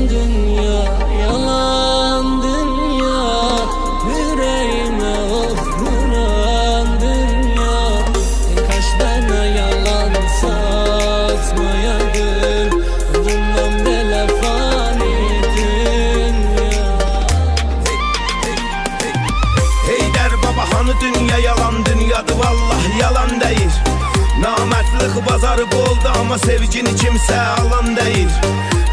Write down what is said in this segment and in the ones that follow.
dünya, yalan dünya, yüreğime of vuran dünya. Kaç tane yalan satmayayım, bundan bile fani dünya. Heydər baba hanı dünya yalan dünyadır, vallah yalan değil. Namertlik bazarı oldu ama sevgini kimse alan değil.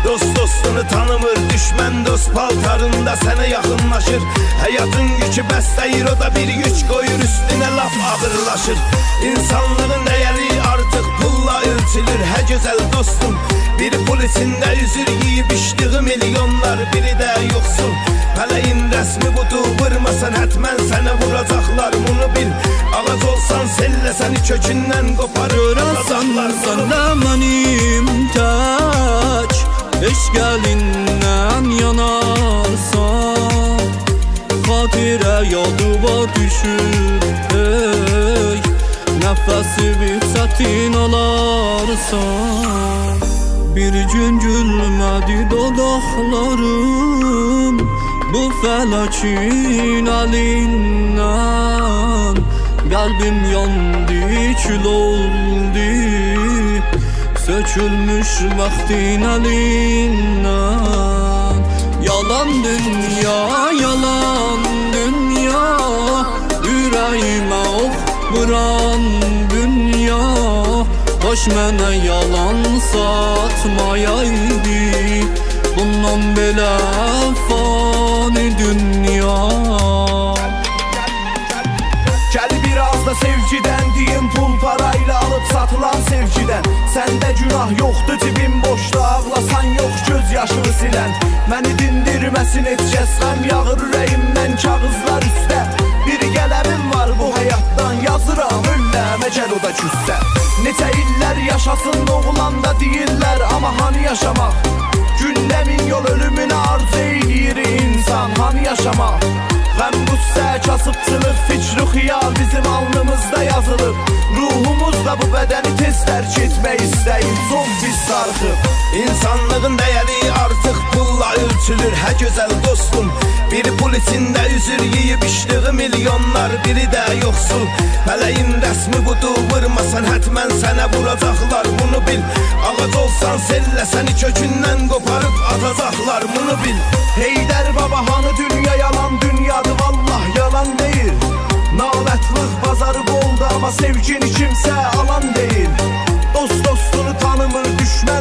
Dost dostunu tanımır, düşman dost paltarında sana yakınlaşır. Hayatın yükü bəs deyir, o da bir güç koyur üstüne, laf ağırlaşır. İnsanlığın değeri artık pulla ölçülür, he güzel dostum. Biri polisinde yüzür yiyip içtiği milyonlar, biri de yoksul. Peleğin resmi budur, vurmasan hatmen sana vuracaklar, bunu bil. Ağaç olsan selle seni kökünden koparır. Görəsən sənə mənim tək eşqəlindən yanarsan, xatirə yadı var düşür, hey, nəfəsi bir çətin alarsan. Bir gün gülmədi dodaqlarım bu fələkin əlindən. Kalbim yandı, kül oldu, sökülmüş vaktin elinden. Yalan dünya, yalan dünya, yüreğime ok vuran dünya. Hoş mənə yalan satmayaydı, bundan belə fani dünya. Gel biraz da sevgiden diyeyim, pul parayla alıp satılan sevgiden. Sende günah yoktu, cibim boştu, ağlasan yok gözyaşını silen. Məni dindirməsin heç kəs, qəm yağır ürəyimdən kağızlar üstə. Bir qələmim var bu həyatdan, yazıram ölləm əcəl o da küssə. Neçə illər yaşasın oğlan da deyirlər, amma hani yaşamaq? Gündəmin yol ölümünə arzu edir insan, hani yaşamaq? Qəm qüssə kasıbçılıq, fikri xiyal bizim alnımızda yazılıb. Ruhumuzda bu bədəni tez tərk etmək istəyir, son biz sarxıb. İnsanlığın dəyəri artıq pulla ölçülür, hə gözəl dostum. Biri polisində üzür yiyib içdiği milyonlar, biri də yoxsul. Pələyin rəsmi budur, vurmasan hətmən sənə vuracaqlar, bunu bil. Ağac olsan selle səni kökündən qoparıb atacaqlar, bunu bil. Heydər baba hanı dünya yalan dünyadır, vallah yalan değil. Nalətlıq bazarı oldu ama sevgini kimsə alan değil. Dost dostunu tanımır, düşmən